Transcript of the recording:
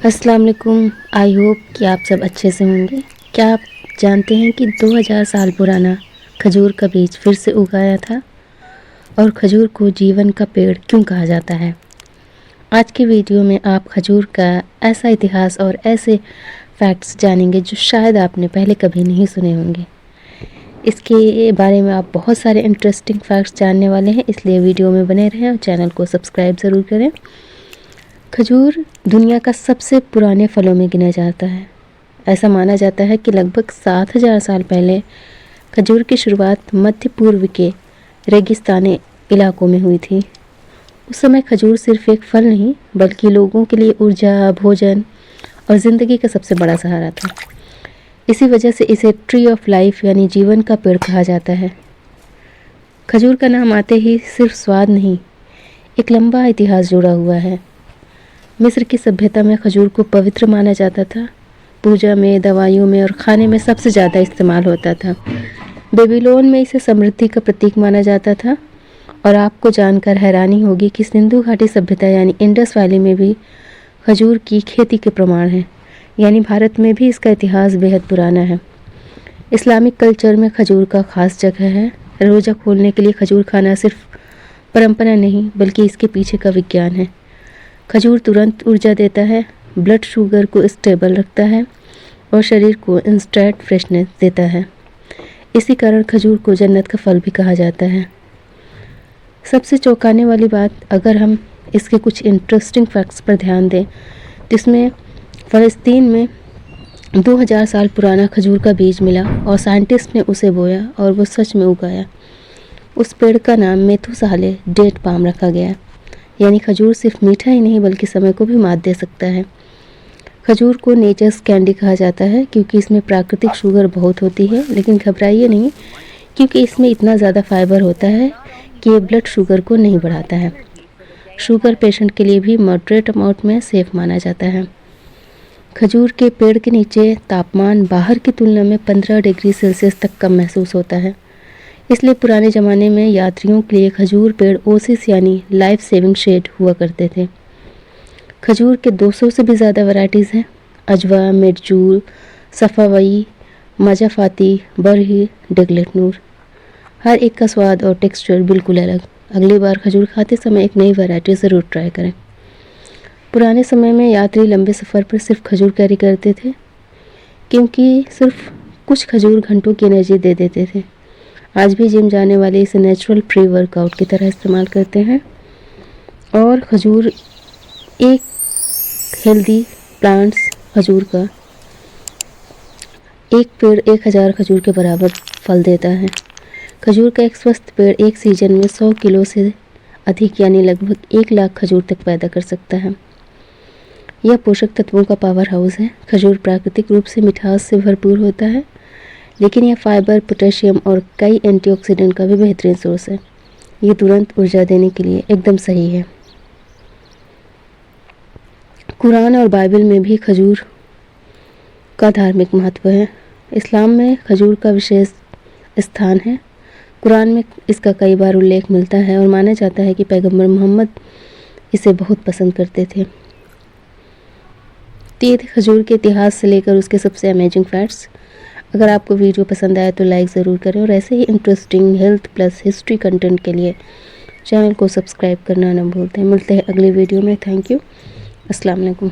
अस्सलाम वालेकुम। I hope कि आप सब अच्छे से होंगे। क्या आप जानते हैं कि 2000 साल पुराना खजूर का बीज फिर से उगाया था? और खजूर को जीवन का पेड़ क्यों कहा जाता है? आज की वीडियो में आप खजूर का ऐसा इतिहास और ऐसे फैक्ट्स जानेंगे जो शायद आपने पहले कभी नहीं सुने होंगे। इसके बारे में आप बहुत सारे इंटरेस्टिंग फैक्ट्स जानने वाले हैं, इसलिए वीडियो में बने रहें और चैनल को सब्सक्राइब ज़रूर करें। खजूर दुनिया का सबसे पुराने फलों में गिना जाता है। ऐसा माना जाता है कि लगभग 7000 साल पहले खजूर की शुरुआत मध्य पूर्व के रेगिस्तानी इलाकों में हुई थी। उस समय खजूर सिर्फ एक फल नहीं बल्कि लोगों के लिए ऊर्जा, भोजन और ज़िंदगी का सबसे बड़ा सहारा था। इसी वजह से इसे ट्री ऑफ लाइफ यानी जीवन का पेड़ कहा जाता है। खजूर का नाम आते ही सिर्फ स्वाद नहीं, एक लंबा इतिहास जुड़ा हुआ है। मिस्र की सभ्यता में खजूर को पवित्र माना जाता था। पूजा में, दवाइयों में और खाने में सबसे ज़्यादा इस्तेमाल होता था। बेबीलोन में इसे समृद्धि का प्रतीक माना जाता था। और आपको जानकर हैरानी होगी कि सिंधु घाटी सभ्यता यानी इंडस वैली में भी खजूर की खेती के प्रमाण हैं। यानी भारत में भी इसका इतिहास बेहद पुराना है। इस्लामिक कल्चर में खजूर का खास जगह है। रोज़ा खोलने के लिए खजूर खाना सिर्फ परंपरा नहीं बल्कि इसके पीछे का विज्ञान है। खजूर तुरंत ऊर्जा देता है, ब्लड शुगर को स्टेबल रखता है और शरीर को इंस्टेंट फ्रेशनेस देता है। इसी कारण खजूर को जन्नत का फल भी कहा जाता है। सबसे चौंकाने वाली बात, अगर हम इसके कुछ इंटरेस्टिंग फैक्ट्स पर ध्यान दें तो इसमें फ़लस्तीन में 2000 साल पुराना खजूर का बीज मिला और साइंटिस्ट ने उसे बोया और वो सच में उगाया। उस पेड़ का नाम मेथुसाले डेट पाम रखा गया। यानी खजूर सिर्फ मीठा ही नहीं बल्कि समय को भी मात दे सकता है। खजूर को नेचर्स कैंडी कहा जाता है क्योंकि इसमें प्राकृतिक शुगर बहुत होती है, लेकिन घबराइए नहीं क्योंकि इसमें इतना ज़्यादा फाइबर होता है कि ये ब्लड शुगर को नहीं बढ़ाता है। शुगर पेशेंट के लिए भी मॉडरेट अमाउंट में सेफ माना जाता है। खजूर के पेड़ के नीचे तापमान बाहर की तुलना में 15 डिग्री सेल्सियस तक कम महसूस होता है। इसलिए पुराने ज़माने में यात्रियों के लिए खजूर पेड़ ओसिस यानी लाइफ सेविंग शेड हुआ करते थे। खजूर के 200 से भी ज़्यादा वैरायटीज़ हैं। अजवा, मिर्जूल, सफ़ावई, मजाफाती, बरही, डेगलेटनूर। हर एक का स्वाद और टेक्सचर बिल्कुल अलग। अगली बार खजूर खाते समय एक नई वैरायटी ज़रूर ट्राई करें। पुराने समय में यात्री लंबे सफ़र पर सिर्फ खजूर कैरी करते थे क्योंकि सिर्फ कुछ खजूर घंटों की एनर्जी दे देते थे। आज भी जिम जाने वाले इसे नेचुरल प्री वर्कआउट की तरह इस्तेमाल करते हैं। और खजूर एक हेल्दी प्लांट्स, खजूर का एक पेड़ 1000 खजूर के बराबर फल देता है। खजूर का एक स्वस्थ पेड़ एक सीजन में 100 किलो से अधिक यानी लगभग 1 लाख खजूर तक पैदा कर सकता है। यह पोषक तत्वों का पावर हाउस है। खजूर प्राकृतिक रूप से मिठास से भरपूर होता है, लेकिन यह फाइबर, पोटेशियम और कई एंटीऑक्सीडेंट का भी बेहतरीन सोर्स है। ये तुरंत ऊर्जा देने के लिए एकदम सही है। कुरान और बाइबल में भी खजूर का धार्मिक महत्व है। इस्लाम में खजूर का विशेष स्थान है। कुरान में इसका कई बार उल्लेख मिलता है और माना जाता है कि पैगंबर मोहम्मद इसे बहुत पसंद करते थे। तो ये थे खजूर के इतिहास से लेकर उसके सबसे अमेजिंग फैक्ट्स। अगर आपको वीडियो पसंद आया तो लाइक ज़रूर करें और ऐसे ही interesting health plus history content के लिए चैनल को सब्सक्राइब करना न भूलते हैं। मिलते हैं अगली वीडियो में। Thank you. अस्सलाम वालेकुम।